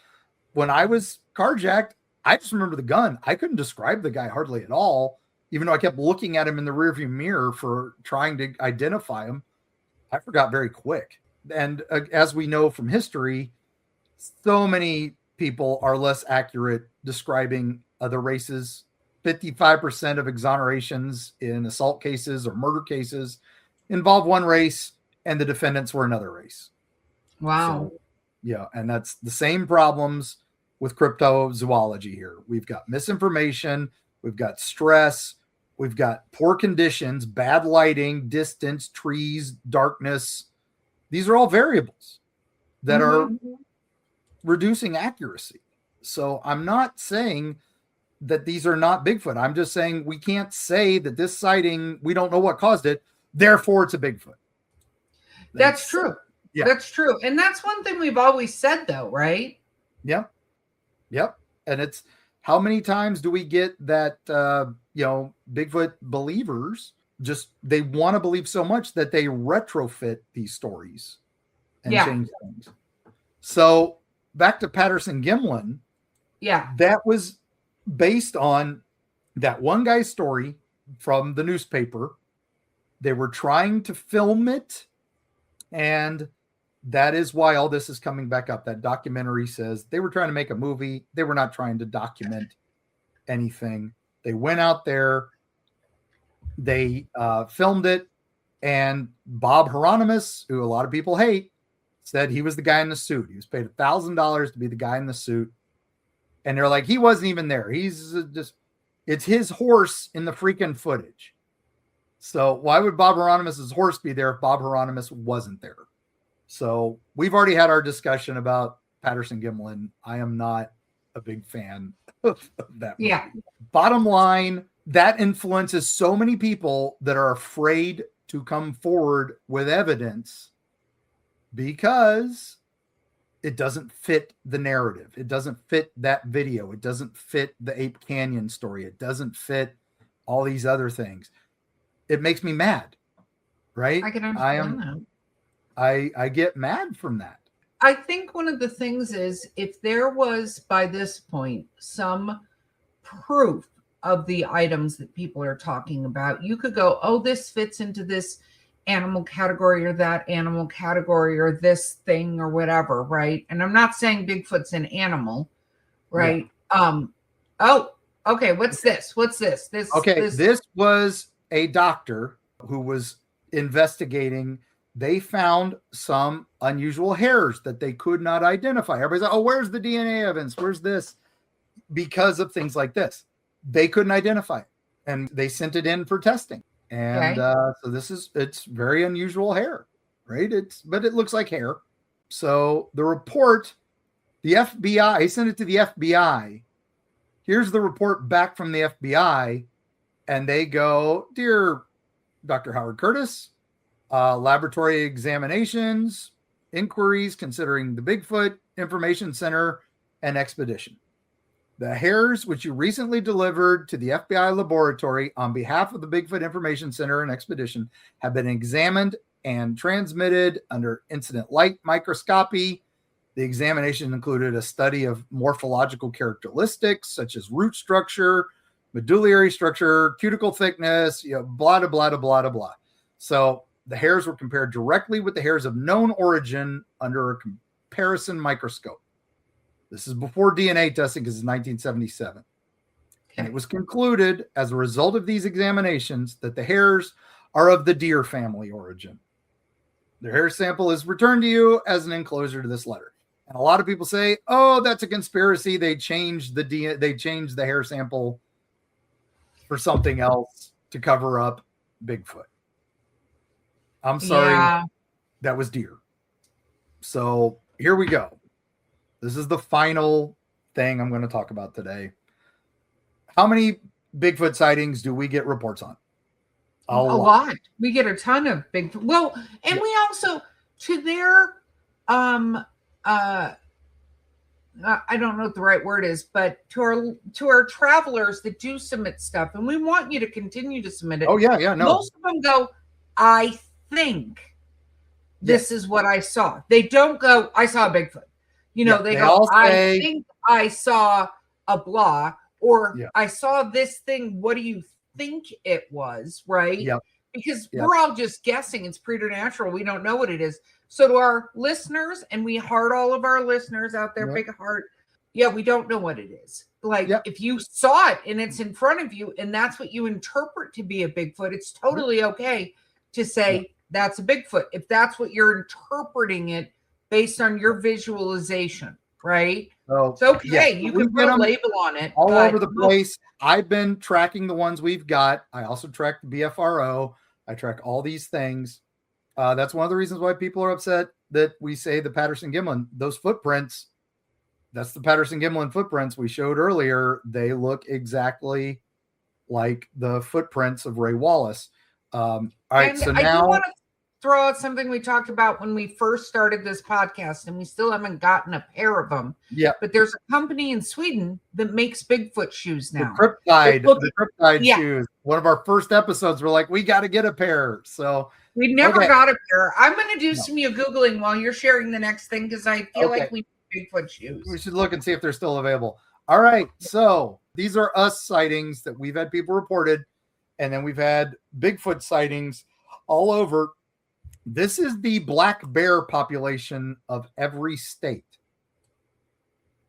S2: When I was carjacked, I just remember the gun. I couldn't describe the guy hardly at all, even though I kept looking at him in the rearview mirror for trying to identify him. I forgot very quick. And as we know from history, so many people are less accurate describing other races. 55% of exonerations in assault cases or murder cases involve one race, and the defendants were another race.
S1: Wow.
S2: So, and that's the same problems with cryptozoology here. We've got misinformation, we've got stress, we've got poor conditions, bad lighting, distance, trees, darkness. These are all variables that are reducing accuracy. So I'm not saying that these are not Bigfoot. I'm just saying we can't say that this sighting, we don't know what caused it, therefore it's a Bigfoot.
S1: That's true. Yeah. That's true. And that's one thing we've always said though, right?
S2: Yep. And it's how many times do we get that, Bigfoot believers they want to believe so much that they retrofit these stories and change things. So back to Patterson-Gimlin.
S1: Yeah.
S2: That was based on that one guy's story from the newspaper. They were trying to film it, and that is why all this is coming back up. That documentary says they were trying to make a movie. They were not trying to document anything. They went out there, they filmed it, and Bob Hieronymus, who a lot of people hate, said he was the guy in the suit. He was paid $1,000 to be the guy in the suit. And they're like, he wasn't even there. He's it's his horse in the freaking footage. So why would Bob Hieronymus's horse be there if Bob Hieronymus wasn't there? So we've already had our discussion about Patterson-Gimlin. I am not a big fan of that movie.
S1: Yeah.
S2: Bottom line, that influences so many people that are afraid to come forward with evidence because it doesn't fit the narrative. It doesn't fit that video. It doesn't fit the Ape Canyon story. It doesn't fit all these other things. It makes me mad, right?
S1: I can understand that.
S2: I get mad from that.
S1: I think one of the things is if there was by this point some proof of the items that people are talking about, you could go, oh, this fits into this animal category or that animal category or this thing or whatever, right? And I'm not saying Bigfoot's an animal, right? Yeah. Oh, okay. What's this? This
S2: was a doctor who was investigating. They found some unusual hairs that they could not identify. Everybody's like, oh, where's the DNA evidence? Where's this? Because of things like this. They couldn't identify it. And they sent it in for testing. And so it's very unusual hair, right? But it looks like hair. So the report, the FBI, he sent it to the FBI. Here's the report back from the FBI. And they go, dear Dr. Howard Curtis, laboratory examinations, inquiries considering the Bigfoot Information Center and expedition. The hairs which you recently delivered to the FBI laboratory on behalf of the Bigfoot Information Center and expedition have been examined and transmitted under incident light microscopy. The examination included a study of morphological characteristics such as root structure, medullary structure, cuticle thickness, blah, blah, blah, blah, blah, blah. So the hairs were compared directly with the hairs of known origin under a comparison microscope. This is before DNA testing because it's 1977. And it was concluded as a result of these examinations that the hairs are of the deer family origin. Their hair sample is returned to you as an enclosure to this letter. And a lot of people say, oh, that's a conspiracy. They changed the hair sample for something else to cover up Bigfoot. I'm sorry. That was deer. So here we go. This is the final thing I'm going to talk about today. How many Bigfoot sightings do we get reports on?
S1: A lot. We get a ton of Bigfoot. Well, and we also, to their, I don't know what the right word is, but to our travelers that do submit stuff, and we want you to continue to submit it.
S2: Oh, yeah, no.
S1: Most of them go, I think this is what I saw. They don't go, I saw a Bigfoot. They go, I think I saw a blah, or I saw this thing. What do you think it was? Right?
S2: Yep.
S1: Because we're all just guessing. It's preternatural. We don't know what it is. So to our listeners, and we heart all of our listeners out there, big heart. Yeah, we don't know what it is. Like if you saw it and it's in front of you and that's what you interpret to be a Bigfoot, it's totally okay to say that's a Bigfoot. If that's what you're interpreting it based on your visualization, right?
S2: So,
S1: it's okay. You can put a label on it.
S2: All over the place. I've been tracking the ones we've got. I also track the BFRO. I track all these things. That's one of the reasons why people are upset that we say the Patterson-Gimlin, those footprints, that's the Patterson-Gimlin footprints we showed earlier. They look exactly like the footprints of Ray Wallace. All right, so now I do want to
S1: throw out something we talked about when we first started this podcast, and we still haven't gotten a pair of them.
S2: Yeah.
S1: But there's a company in Sweden that makes Bigfoot shoes now.
S2: The Cryptide shoes. One of our first episodes, we're like, we got to get a pair. So
S1: we never got a pair. I'm going to do some Googling while you're sharing the next thing because I feel like we need Bigfoot shoes.
S2: We should look and see if they're still available. All right. So these are us sightings that we've had people reported, and then we've had Bigfoot sightings all over. This is the black bear population of every state.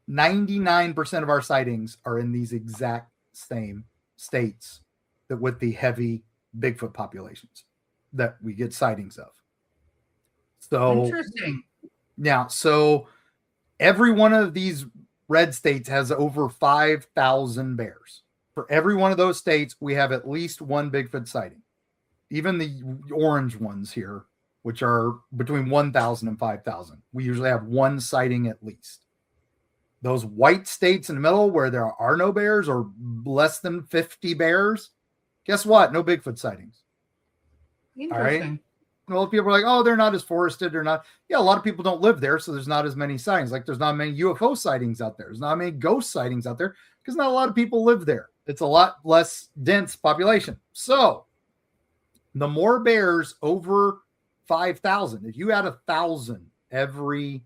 S2: 99% of our sightings are in these exact same states that with the heavy Bigfoot populations that we get sightings of. So
S1: interesting.
S2: Yeah. So every one of these red states has over 5,000 bears. For every one of those states, we have at least one Bigfoot sighting. Even the orange ones here, which are between 1,000 and 5,000. We usually have one sighting at least. Those white states in the middle where there are no bears or less than 50 bears, guess what? No Bigfoot sightings.
S1: Interesting.
S2: All right? Well, people are like, oh, they're not as forested or not. Yeah, a lot of people don't live there, so there's not as many sightings. Like there's not many UFO sightings out there. There's not many ghost sightings out there because not a lot of people live there. It's a lot less dense population. So the more bears over 5,000. If you add 1,000 every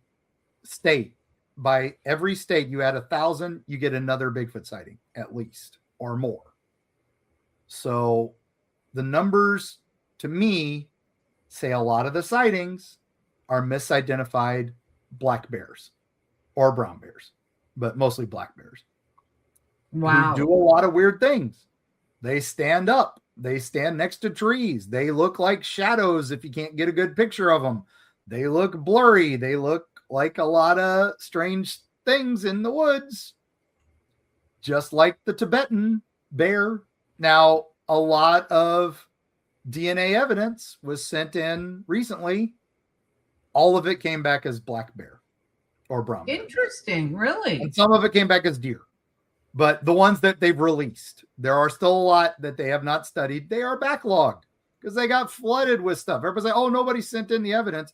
S2: state, by every state you add 1,000, you get another Bigfoot sighting at least or more. So the numbers to me say a lot of the sightings are misidentified black bears or brown bears, but mostly black bears.
S1: Wow.
S2: Who do a lot of weird things. They stand up. They stand next to trees. They look like shadows if you can't get a good picture of them. They look blurry. They look like a lot of strange things in the woods, just like the Tibetan bear. Now, a lot of DNA evidence was sent in recently. All of it came back as black bear or brown bear.
S1: Interesting, really?
S2: And some of it came back as deer. But the ones that they've released, there are still a lot that they have not studied. They are backlogged because they got flooded with stuff. Everybody's like, oh, nobody sent in the evidence.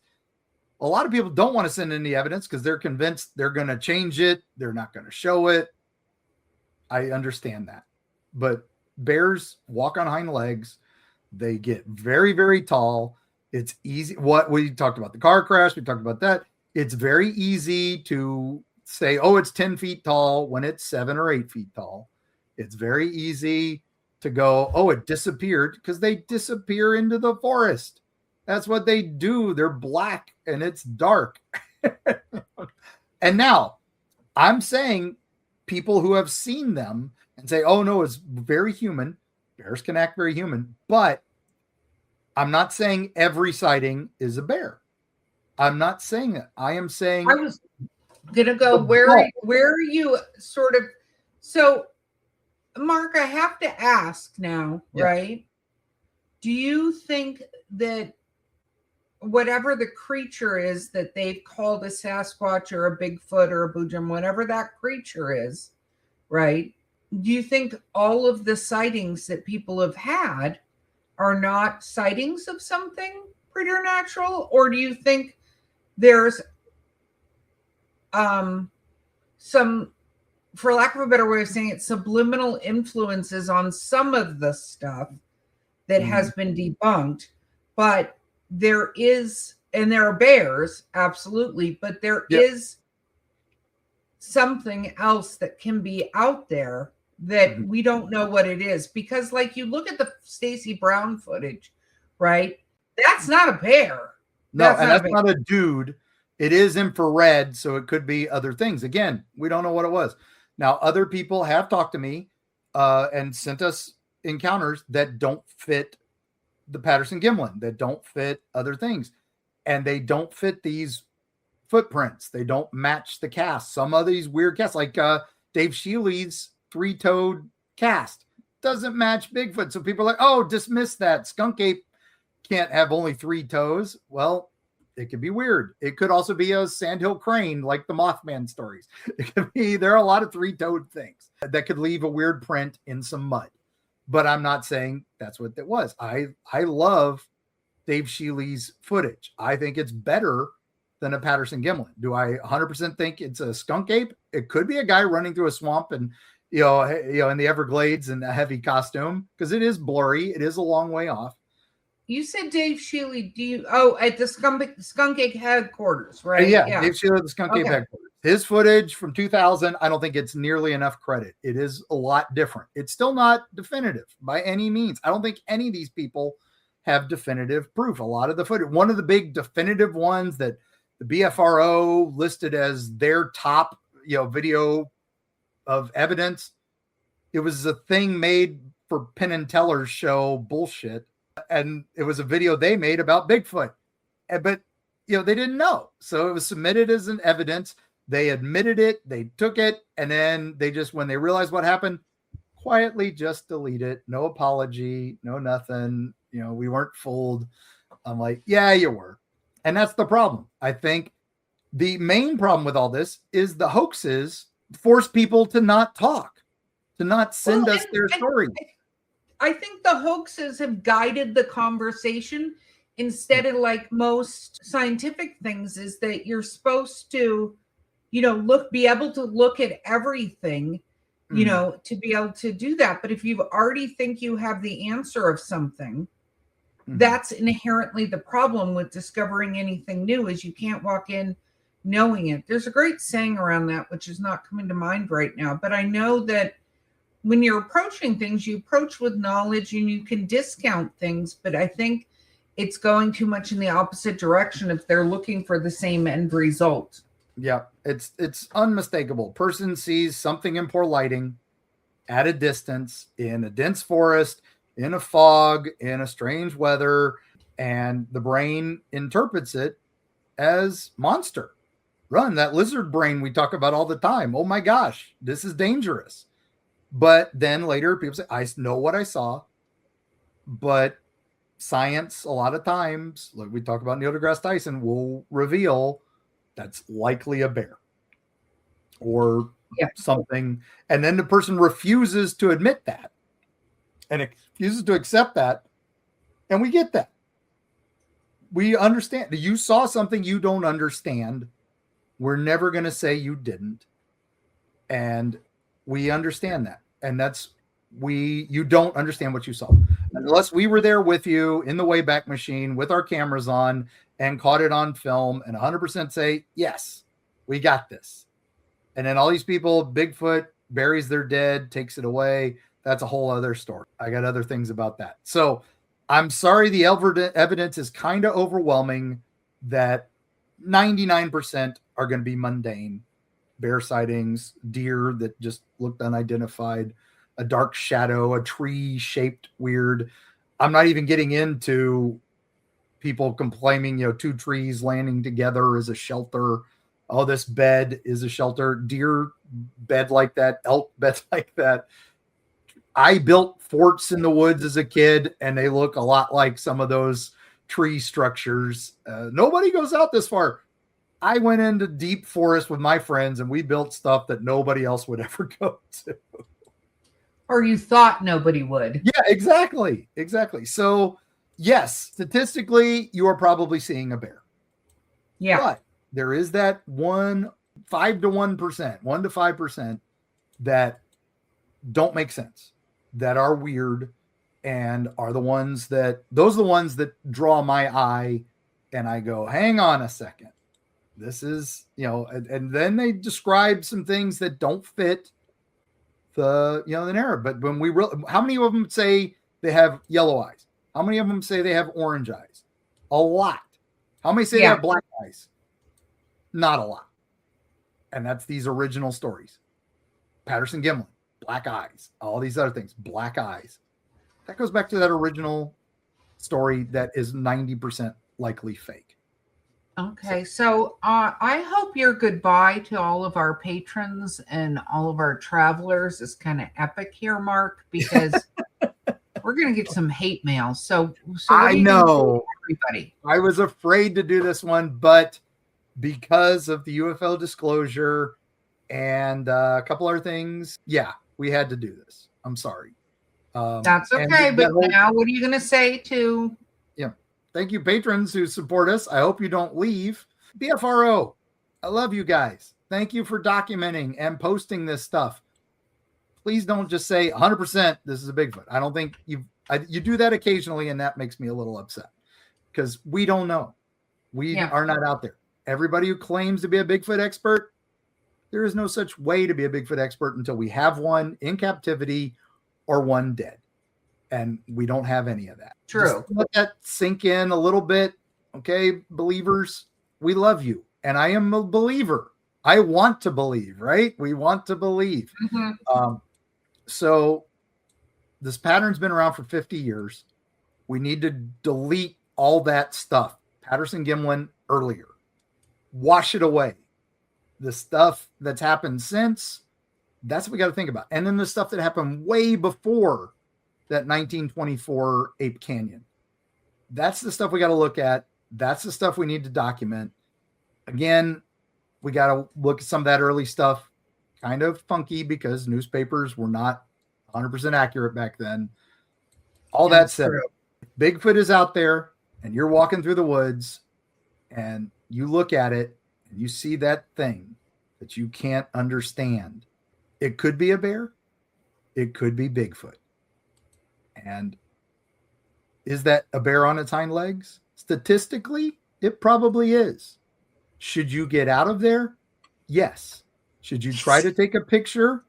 S2: A lot of people don't want to send in the evidence because they're convinced they're going to change it. They're not going to show it. I understand that. But bears walk on hind legs. They get very, very tall. It's easy. What we talked about, the car crash, we talked about that. It's very easy to say, oh, it's 10 feet tall when it's 7 or 8 feet tall. It's very easy to go, oh, it disappeared, because they disappear into the forest. That's what they do. They're black and it's dark. And now I'm saying people who have seen them and say, oh no, it's very human. Bears can act very human, but I'm not saying every sighting is a bear. I'm not saying that. I am saying
S1: I was gonna go where are you sort of so Mark, I have to ask now, right? Do you think that whatever the creature is that they've called a Sasquatch or a Bigfoot or a Boojum, whatever that creature is, right? Do you think all of the sightings that people have had are not sightings of something preternatural? Or do you think there's some, for lack of a better way of saying it, subliminal influences on some of the stuff that has been debunked, but there is, and there are bears, absolutely, but there is something else that can be out there that we don't know what it is. Because like you look at the Stacey Brown footage, right? That's not a bear.
S2: That's not a dude. It is infrared, so it could be other things. Again, we don't know what it was. Now, other people have talked to me and sent us encounters that don't fit the Patterson-Gimlin, that don't fit other things. And they don't fit these footprints. They don't match the cast. Some of these weird casts, like Dave Shealy's 3-toed cast, doesn't match Bigfoot. So people are like, oh, dismiss that. Skunk ape can't have only 3 toes. Well, it could be weird. It could also be a sandhill crane, like the Mothman stories. It could be, there are a lot of 3-toed things that could leave a weird print in some mud. But I'm not saying that's what it was. I love Dave Shealy's footage. I think it's better than a Patterson-Gimlin. Do I 100% think it's a skunk ape? It could be a guy running through a swamp and in the Everglades in a heavy costume, because it is blurry. It is a long way off.
S1: You said Dave Shealy. At the Skunk Ape headquarters, right?
S2: Yeah, Dave Shealy at the Skunk Ape headquarters. His footage from 2000, I don't think it's nearly enough credit. It is a lot different. It's still not definitive by any means. I don't think any of these people have definitive proof. A lot of the footage, one of the big definitive ones that the BFRO listed as their top, video of evidence, it was a thing made for Penn and Teller's show bullshit. And it was a video they made about Bigfoot, but they didn't know. So it was submitted as an evidence. They admitted it, they took it, and then they just, when they realized what happened, quietly just delete it. No apology, no nothing. We weren't fooled. I'm like, yeah, you were. And that's the problem. I think the main problem with all this is the hoaxes force people to not talk, to not send us their stories.
S1: I think the hoaxes have guided the conversation instead of like most scientific things, is that you're supposed to, be able to look at everything, to be able to do that. But if you already think you have the answer of something, that's inherently the problem with discovering anything new, is you can't walk in knowing it. There's a great saying around that, which is not coming to mind right now, but I know that when you're approaching things, you approach with knowledge and you can discount things, but I think it's going too much in the opposite direction if they're looking for the same end result.
S2: Yeah, it's unmistakable. Person sees something in poor lighting at a distance in a dense forest, in a fog, in a strange weather, and the brain interprets it as monster. Run, that lizard brain we talk about all the time. Oh my gosh, this is dangerous. But then later people say, I know what I saw, but science, a lot of times, like we talk about Neil deGrasse Tyson, will reveal that's likely a bear or something. And then the person refuses to admit that and refuses to accept that. And we get that. We understand that you saw something you don't understand. We're never going to say you didn't. And we understand that. And you don't understand what you saw unless we were there with you in the Wayback Machine with our cameras on and caught it on film and 100% say, yes, we got this. And then all these people, Bigfoot buries their dead, takes it away. that's a whole other story. I got other things about that. So I'm sorry, the evidence is kind of overwhelming that 99% are going to be mundane. Bear sightings, deer that just looked unidentified, a dark shadow, a tree shaped weird. I'm not even getting into people complaining, two trees landing together is a shelter. Oh, this bed is a shelter. Deer bed like that, elk bed like that. I built forts in the woods as a kid, and they look a lot like some of those tree structures. Nobody goes out this far. I went into deep forest with my friends, and we built stuff that nobody else would ever go to.
S1: Or you thought nobody would.
S2: Yeah, exactly. So, yes, statistically, you are probably seeing a bear.
S1: Yeah.
S2: But there is that 5 to 1%, 1 to 5% that don't make sense, that are weird, and are those are the ones that draw my eye, and I go, hang on a second. This is, and then they describe some things that don't fit the narrative. But when how many of them say they have yellow eyes? How many of them say they have orange eyes? A lot. How many say they have black eyes? Not a lot. And that's these original stories. Patterson-Gimlin, black eyes, all these other things, black eyes. That goes back to that original story that is 90% likely fake.
S1: Okay, so I hope your goodbye to all of our patrons and all of our travelers is kind of epic here, Mark, because we're going to get some hate mail. So
S2: I know,
S1: everybody.
S2: I was afraid to do this one, but because of the UFO disclosure and a couple other things, we had to do this. I'm sorry.
S1: That's okay, but now what are you going to say to...
S2: Thank you, patrons who support us. I hope you don't leave. BFRO, I love you guys. Thank you for documenting and posting this stuff. Please don't just say 100% this is a Bigfoot. I don't think you do that occasionally, and that makes me a little upset because we don't know. We are not out there. Everybody who claims to be a Bigfoot expert, there is no such way to be a Bigfoot expert until we have one in captivity or one dead. And we don't have any of that.
S1: True.
S2: Just let that sink in a little bit. Okay, believers, we love you. And I am a believer. I want to believe, right? We want to believe.
S1: Mm-hmm.
S2: So this pattern's been around for 50 years. We need to delete all that stuff. Patterson-Gimlin earlier. Wash it away. The stuff that's happened since, that's what we got to think about. And then the stuff that happened way before that 1924 Ape Canyon. That's the stuff we got to look at. That's the stuff we need to document. Again, we got to look at some of that early stuff. Kind of funky because newspapers were not 100% accurate back then. All that said, Bigfoot is out there and you're walking through the woods and you look at it and you see that thing that you can't understand. It could be a bear. It could be Bigfoot. And is that a bear on its hind legs? Statistically, it probably is. Should you get out of there? Yes. Should you try to take a picture?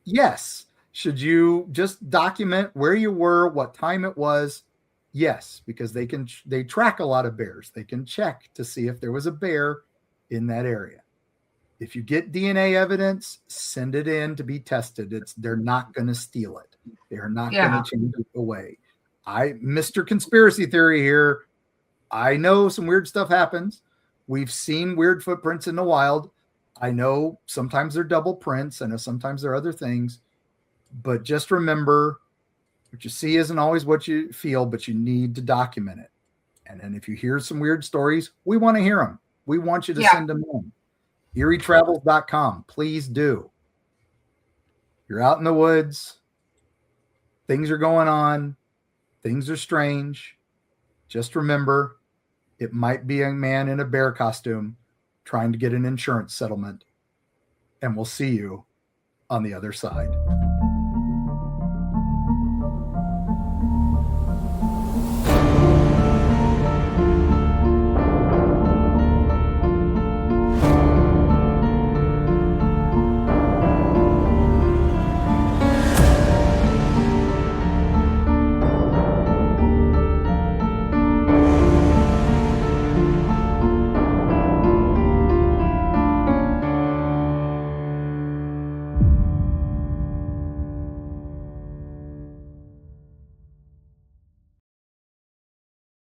S2: Yes. Should you just document where you were, what time it was? Yes, because they track a lot of bears. They can check to see if there was a bear in that area. If you get DNA evidence, send it in to be tested. They're not going to steal it. They're not going to change it away. Mr. Conspiracy Theory here. I know some weird stuff happens. We've seen weird footprints in the wild. I know sometimes they're double prints. I know sometimes they're other things. But just remember, what you see isn't always what you feel, but you need to document it. And then if you hear some weird stories, we want to hear them. We want you to send them in. EerieTravels.com. Please do. You're out in the woods. Things are going on. Things are strange. Just remember, it might be a man in a bear costume trying to get an insurance settlement. And we'll see you on the other side.